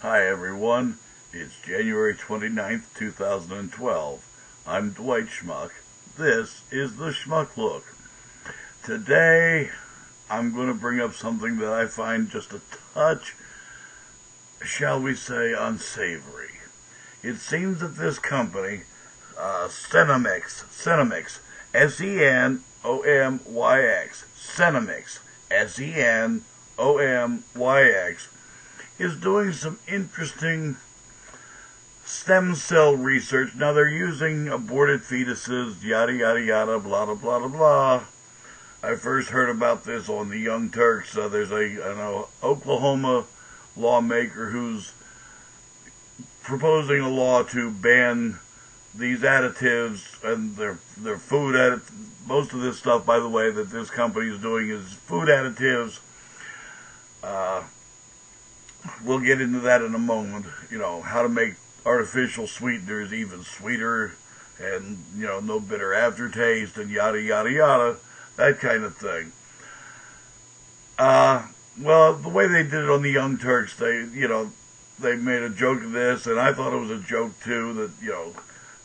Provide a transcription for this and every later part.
Hi everyone, it's January 29th, 2012. I'm Dwight Schmuck. This is the Schmuck Look. Today, I'm going to bring up something that I find just a touch, shall we say, unsavory. It seems that this company, Cenomix, S-E-N-O-M-Y-X, Cenomix, S-E-N-O-M-Y-X, is doing some interesting stem cell research. Now they're using aborted fetuses, yada yada yada, blah blah blah blah blah. I first heard about this on the Young Turks. There's an Oklahoma lawmaker who's proposing a law to ban these additives and their food additives. Most of this stuff, by the way, that this company is doing is food additives. We'll get into that in a moment. You know, how to make artificial sweeteners even sweeter and, no bitter aftertaste and yada, yada, yada. That kind of thing. Well, the way they did it on the Young Turks, they made a joke of this, and I thought it was a joke too, that,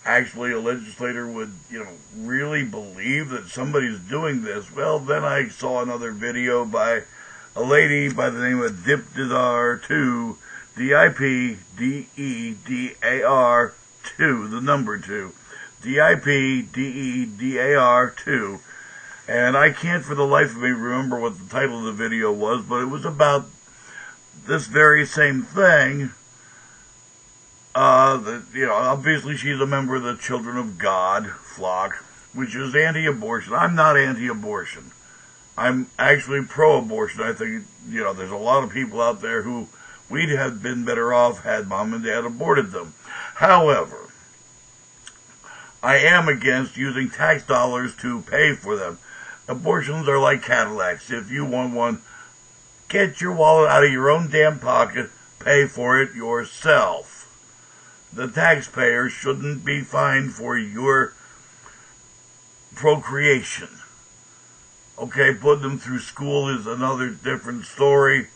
actually a legislator would, really believe that somebody's doing this. Well, then I saw another video by a lady by the name of Dipdedar2, D-I-P-D-E-D-A-R 2, the number 2, D-I-P-D-E-D-A-R 2, and I can't for the life of me remember what the title of the video was, but it was about this very same thing. Obviously she's a member of the Children of God flock, which is anti-abortion. I'm not anti-abortion. I'm actually pro-abortion. I think, there's a lot of people out there who we'd have been better off had mom and dad aborted them. However, I am against using tax dollars to pay for them. Abortions are like Cadillacs. If you want one, get your wallet out of your own damn pocket, pay for it yourself. The taxpayer shouldn't be fined for your procreation. Okay, putting them through school is another different story,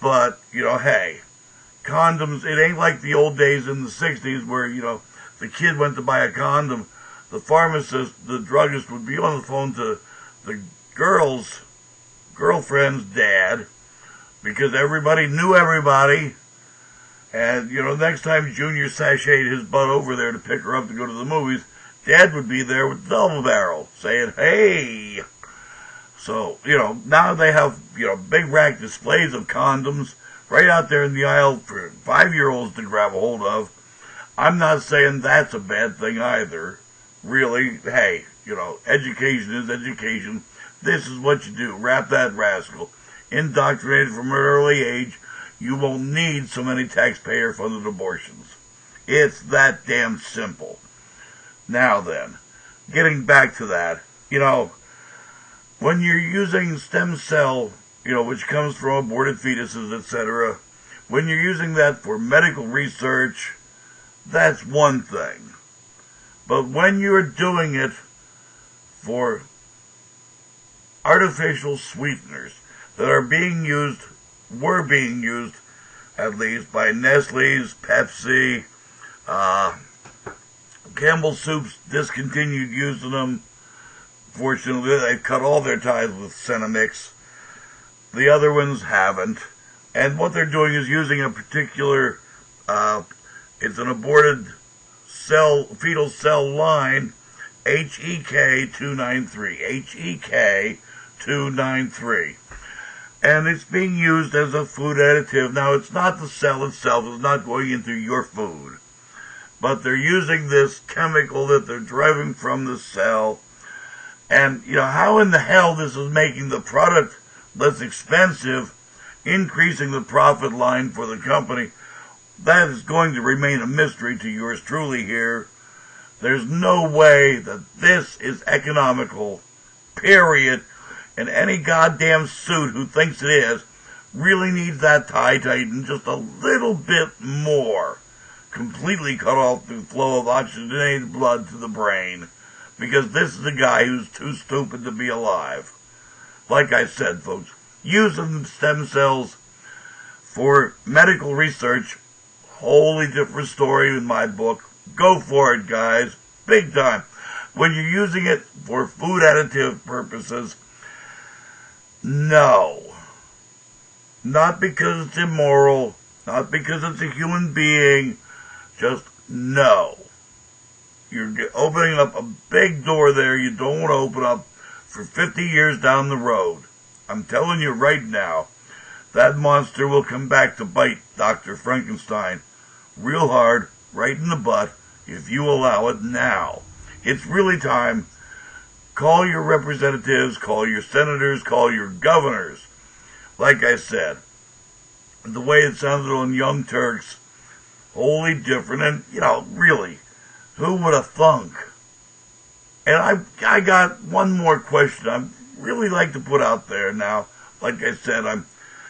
but, hey, condoms, it ain't like the old days in the 60s where, the kid went to buy a condom, the pharmacist, the druggist would be on the phone to the girlfriend's dad, because everybody knew everybody, and, next time Junior sashayed his butt over there to pick her up to go to the movies, Dad would be there with the double barrel, saying, hey. So, now they have, big rack displays of condoms right out there in the aisle for 5-year-olds to grab a hold of. I'm not saying that's a bad thing either. Really, hey, education is education. This is what you do. Wrap that rascal. Indoctrinated from an early age, you won't need so many taxpayer-funded abortions. It's that damn simple. Now then, getting back to that, when you're using stem cell, which comes from aborted fetuses, etc., when you're using that for medical research, that's one thing. But when you're doing it for artificial sweeteners that were being used, at least, by Nestle's, Pepsi, Campbell Soup's discontinued using them. Fortunately, they've cut all their ties with Cenomix. The other ones haven't. And what they're doing is using a particular, it's an aborted fetal cell line, HEK293. HEK293. And it's being used as a food additive. Now, it's not the cell itself. It's not going into your food. But they're using this chemical that they're deriving from the cell. And, how in the hell this is making the product less expensive, increasing the profit line for the company, that is going to remain a mystery to yours truly here. There's no way that this is economical, period. And any goddamn suit who thinks it is really needs that tie tightened just a little bit more. Completely cut off the flow of oxygenated blood to the brain. Because this is a guy who's too stupid to be alive. Like I said, folks, using stem cells for medical research Wholly different story in my book. Go for it, guys. Big time. When you're using it for food additive purposes, no. Not because it's immoral, not because it's a human being, just no. You're opening up a big door there you don't want to open up for 50 years down the road. I'm telling you right now, that monster will come back to bite Dr. Frankenstein real hard, right in the butt, if you allow it now. It's really time. Call your representatives, call your senators, call your governors. Like I said, the way it sounded on Young Turks, wholly different, and, really, who would have thunk? And I got one more question I'd really like to put out there now. Like I said, I'm,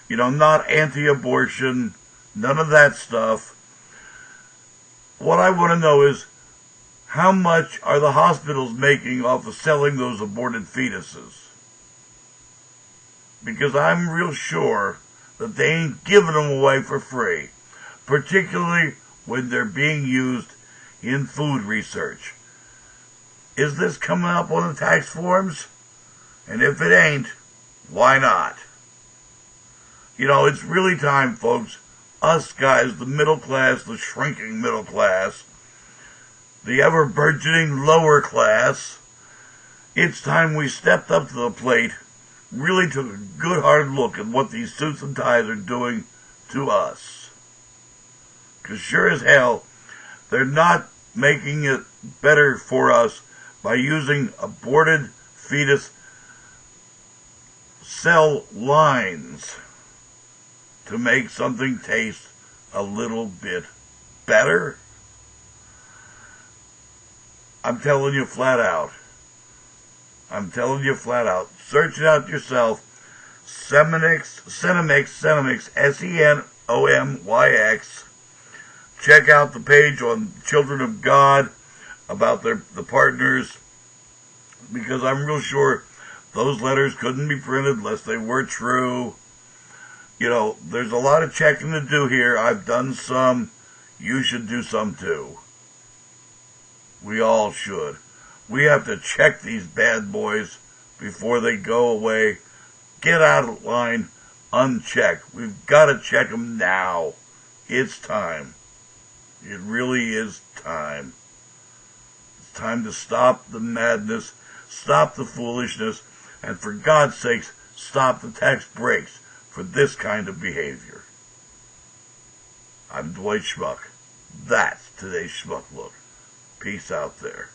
not anti-abortion, none of that stuff. What I want to know is, how much are the hospitals making off of selling those aborted fetuses? Because I'm real sure that they ain't giving them away for free, particularly when they're being used in food research. Is this coming up on the tax forms? And if it ain't, why not? It's really time, folks. Us guys, the middle class, the shrinking middle class, the ever-burgeoning lower class, it's time we stepped up to the plate, really took a good hard look at what these suits and ties are doing to us. Because sure as hell, they're not making it better for us by using aborted fetus cell lines to make something taste a little bit better. I'm telling you flat out. Search it out yourself. Senomyx, Senomyx. Check out the page on Children of God about the partners, because I'm real sure those letters couldn't be printed unless they were true. There's a lot of checking to do here. I've done some. You should do some too. We all should. We have to check these bad boys before they go away. Get out of line unchecked. We've got to check them now. It's time. It really is time. It's time to stop the madness, stop the foolishness, and for God's sakes, stop the tax breaks for this kind of behavior. I'm Dwight Schmuck. That's today's Schmuck Look. Peace out there.